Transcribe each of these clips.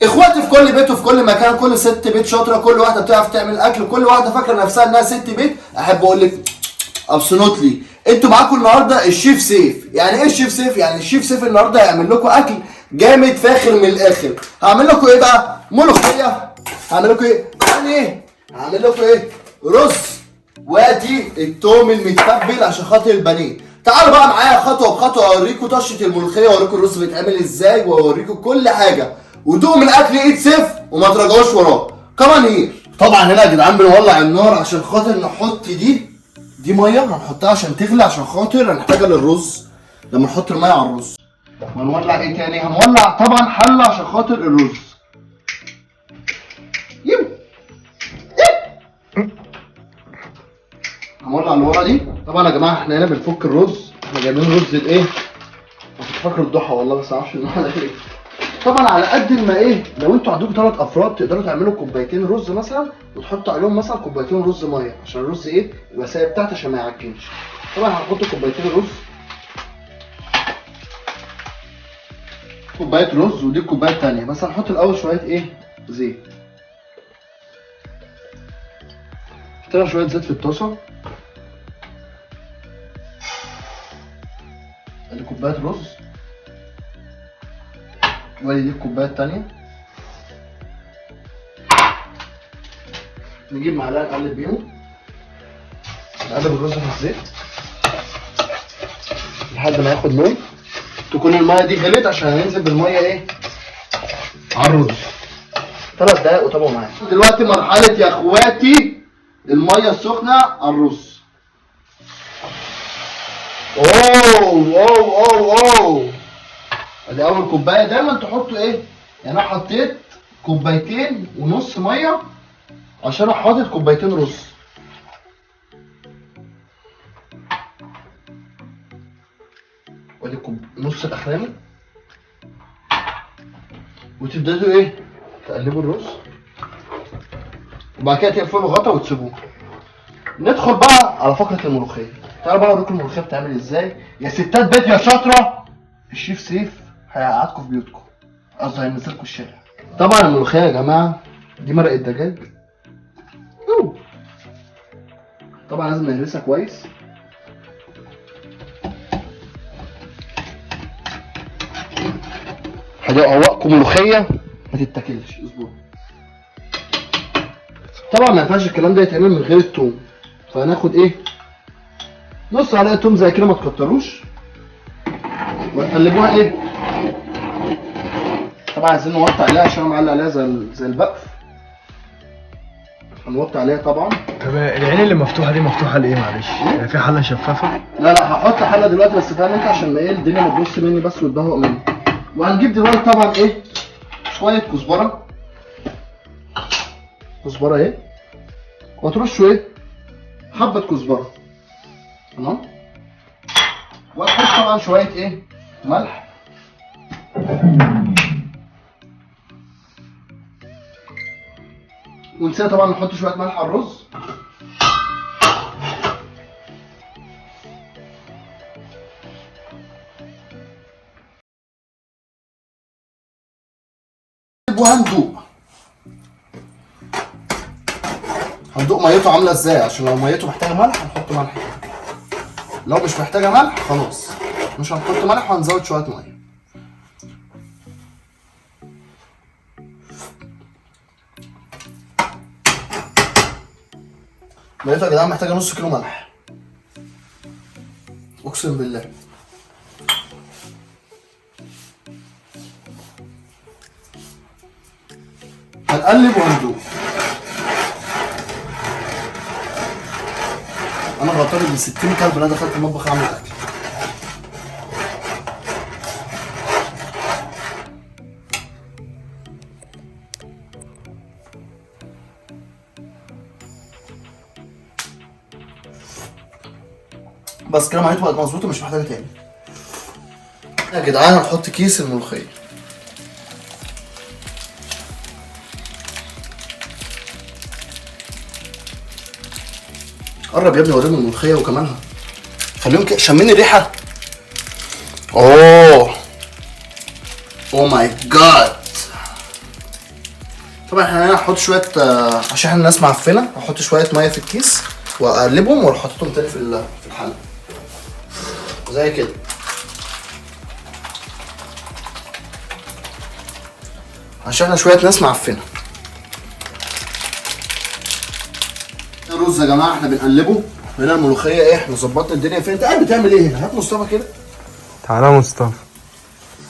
اخواتي في كل بيت وفي كل مكان، كل ست بيت شاطره، كل واحده بتعرف تعمل اكل، كل واحده فاكره نفسها انها ست بيت. احب اقول لك ابسولوتلي انتوا معاكم النهارده الشيف سيف. يعني ايه الشيف سيف؟ يعني الشيف سيف النهارده هيعمل لكم اكل جامد فاخر من الاخر. هعمل لكم ايه بقى؟ ملوخيه. هعمل لكم ايه؟ يعني ايه؟ هعمل لكم ايه؟ رز. وادي التوم المتبل عشان خاطر البانيه. تعالوا بقى معايا خطوه بخطوه اوريكم طشه الملوخيه، واوريكم الرز بيتعمل ازاي، واوريكم كل حاجه. ودوقوا من اكل ايد سيف وما تراجعوش وراه. كمان هير. طبعا هنا يا جدعان بنولع النار عشان خاطر نحط دي ميه هنحطها عشان تغلي، عشان خاطر هنحتاجها للرز لما نحط الميه على الرز. وهنولع ايه تاني؟ هنولع طبعا حله عشان خاطر الرز. هنولع اللي ورا دي. طبعا يا جماعه احنا هنا بنفك الرز. احنا جايبين رز الايه؟ كنت فاكر الضحى والله، بس معرفش النهارده ايه. طبعا على قد ما ايه، لو انتوا عندكم 3 افراد تقدروا تعملوا كوبايتين رز مثلا، وتحطوا عليهم مثلا كوبايتين رز ميه عشان الرز ايه يبقى سايب تحت عشان ما يعجنش. طبعا هنحط كوبايتين رز، كوبايه رز ودي الكوبايه الثانيه. بس هنحط الاول شويه ايه؟ زيت. حطينا شويه زيت في الطاسه. ادي كوبايه رز، وادي دي الكوبايه الثانيه. نجيب معلقه نقلب بيهم، نقلب الرز في الزيت لحد ما ياخد لون. تكون الميه دي غلت عشان هننزل بالميه ايه على الرز. 3 دقايق وتابعوا معايا. دلوقتي مرحله يا اخواتي الميه السخنه على الرز. اوه ادي اول كوبايه. دايما تحطوا ايه؟ يعني انا حطيت كوبايتين ونص ميه عشان انا حاطط كوبايتين رز. وادي نص الاخراني. وتبداوا ايه؟ تقلبوا الرز وبعد كده تقفلوا غطا وتسيبوه. ندخل بقى على فقره الملوخيه. تعالوا بقى اوريكم الملوخيه بتتعمل ازاي. يا ستات بيت يا شاطره، الشيف سيف هيقعدكم في بيوتكم، قصدي هينزلكم الشارع. طبعا الملوخيه يا جماعه دي مرقه دجاج. طبعا لازم نهرسها كويس. هدوقكم ملوخيه ما تتاكلش اسبوع. طبعا ما ينفعش الكلام ده يتعمل من غير التوم، فهناخد ايه؟ نص معلقه توم زي كده، ما تكتروش، وهنقلبوها ايه؟ طبعا عايزين نوطي عليها عشان انا معلق عليها زي البقف. هنوطي عليها طبعا. طب العين اللي مفتوحه دي مفتوحه لايه معلش؟ يعني في حله شفافه؟ لا هحط حله دلوقتي، بس فاهم انت عشان ما ايه الدنيا ما تبص مني بس وتبهوق مني. وهنجيب دلوقتي طبعا ايه؟ شويه كزبره. كزبره ايه؟ وهترشوا ايه؟ حبه كزبره. تمام؟ وهتحط طبعا شويه ايه؟ ملح. ونسينا طبعا نحط شويه ملح على الرز. هندوق ميته عامله ازاي، عشان لو ميته محتاجه ملح هنحط ملح، لو مش محتاجه ملح خلاص مش هنحط ملح وهنزود شويه ميه. ميته يا جدعان محتاجه نص كيلو ملح، اقسم بالله. هنقلب وهندوق. انا غلطان ب 60 كلب. انا دخلت المطبخ اعمل اكل. بس كده ميته بقت مظبوطه، مش محتاجه تاني. يا جدعان هنحط كيس الملوخيه. قرب يا ابني وريهم الملوخيه وكمانها. خليهم كده شامين الريحه. اوه ماي جاد. طبعا احنا هنا هنحط شويه عشان احنا ناس معفنه، هحط شويه ميه في الكيس واقلبهم واروح حاططهم تاني في الحله زي كده. عشان احنا شويه ناس معفنه. الرز يا جماعه احنا بنقلبه. هنا الملوخيه ايه، احنا ظبطنا الدنيا فين. انت قاعد بتعمل ايه هنا؟ هات مصطفى كده. تعالى يا مصطفى.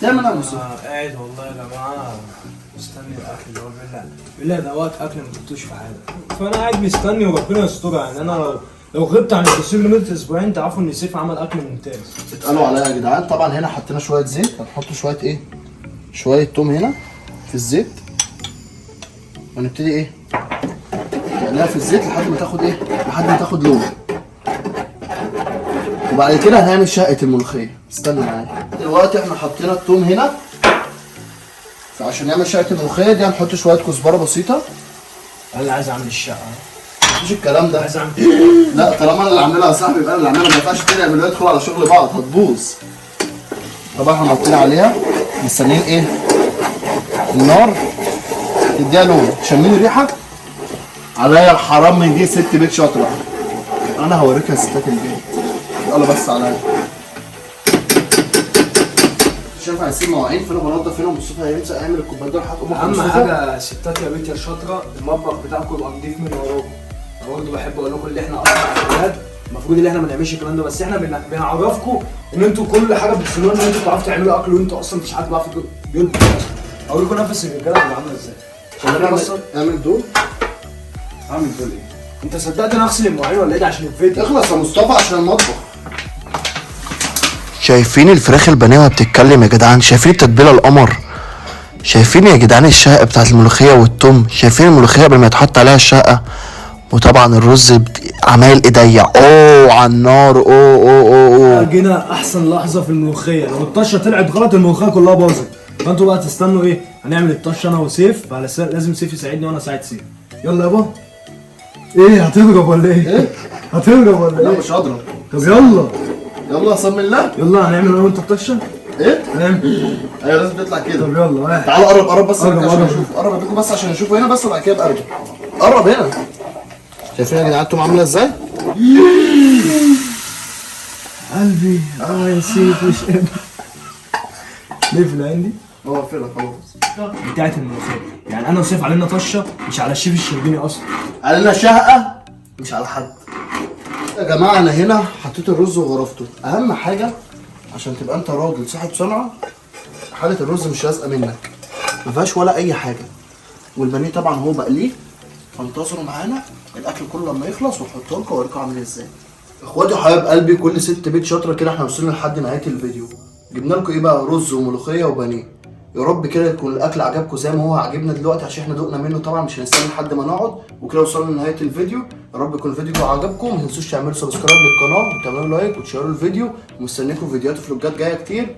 تعمل ايه يا مصطفى؟ قاعد والله يا جماعه مستني الاكل اللي هو بيقول لي دوت اكل ما كنتوش في حاجه، فانا قاعد مستني وربنا يسترها. يعني انا لو غبت عن التصوير لمده اسبوعين تعرفوا ان سيف عمل اكل ممتاز. اتقالوا عليا يا جدعان. طبعا هنا حطينا شويه زيت، هنحط شويه ايه؟ شويه توم هنا في الزيت ونبتدي ايه؟ نقليها في الزيت لحد ما تاخد ايه؟ لحد ما تاخد لون. وبعد كده هنعمل شقه الملوخيه. استنى معايا. دلوقتي احنا حطينا التوم هنا، فعشان نعمل شقه الملوخيه دي هنحط شويه كزبره بسيطه. انا اللي عايز اعمل الشقه، مفيش الكلام ده. عايز اعمل لا طالما انا اللي عاملها يا صاحبي يبقى انا اللي عاملها. ما ينفعش التاني يعملوا يدخلوا على شغل بعض، هتبوظ. طبعا احنا حاطين عليها مستنيين ايه؟ النار تديها لون. شامين الريحه؟ عليا الحرام من دي ست بيت شاطره. انا هوريك يا ستات البيت. يلا بس عليا. شايف هيسيب مواعين فانا بنضف هنا ومصطفى هيمسك هيعمل الكوبايات دول. اهم حاجه ستات يا بيت يا شاطره، المطبخ بتاعكم يبقى نضيف من وراكم. انا برضه بحب اقول لكم اللي احنا اصلا اولاد المفروض ان احنا ما نعملش الكلام ده، بس احنا بنعرفكم ان انتوا كل حاجه بتوصلوا ان انتوا بتعرفوا تعملوا اكل وانتوا اصلا مش عارفين تعرفوا بيطبخوا اصلا. اقول لكم نفس الرجاله بتبقى عامله ازاي. انا اصلا اعمل دول. عامل دول ايه؟ انت صدقت انا اغسل المواعين ولا ايه ده عشان الفيديو؟ اخلص يا مصطفى عشان المطبخ. شايفين الفراخ البانيه وهي بتتكلم يا جدعان؟ شايفين التتبيله القمر؟ شايفين يا جدعان الشقه بتاعت الملوخيه والثوم؟ شايفين الملوخيه قبل ما يتحط عليها الشقه؟ وطبعا الرز عمايل ايديا اوه على النار. اوه جينا احسن لحظه في الملوخيه. لو الطشه طلعت غلط الملوخيه كلها باظت. فانتوا بقى تستنوا ايه؟ هنعمل الطشه انا وسيف. لازم سيف يساعدني وانا اساعد سيف. يلا يابا. ايه هتضرب ولا ايه؟ هتضرب ولا لا ايه؟ مش هضرب. طب يلا يلا صم الله. يلا هنعمل انا وانت الطشه. ايه؟ هنعمل. ايوه لازم تطلع كده. طب يلا واحد. تعالى قرب بس قرب، عشان قرب. اشوف. قرب اديكم بس عشان اشوفه هنا بس وبعد كده ابقى ارجع. قرب هنا. شايفين يا جدعان التوم عامله ازاي؟ قلبي يا سيف مش قادر. ليه في العين هو فين خلاص. بتاعت الملوخيه. يعني انا وسيف علينا طشه مش على الشيف الشربيني اصلا. علينا شقه مش على حد. يا جماعه انا هنا حطيت الرز وغرفته. اهم حاجه عشان تبقى انت راجل صاحب صنعه، حاله الرز مش لازقه منك، ما فيهاش ولا اي حاجه. والبانيه طبعا هو بقليه. فانتظروا معانا الاكل كله لما يخلص ونحطه لكم واوريكم عامل ازاي. اخواتي وحبايب قلبي كل ست بيت شاطره كده، احنا وصلنا لحد نهايه الفيديو. جبنا لكم ايه بقى؟ رز وملوخيه وبانيه. يا رب كده يكون الاكل عجبكم زي ما هو عجبنا دلوقتي عشان احنا دقنا منه. طبعا مش هنستنى لحد ما نقعد. وكده وصلنا لنهايه الفيديو. يا رب يكون الفيديو عجبكم. ما تنسوش تعملوا سبسكرايب للقناه وتعملوا لايك وتشيروا الفيديو. ومستنيكم فيديوهات وفلوجات جايه كتير.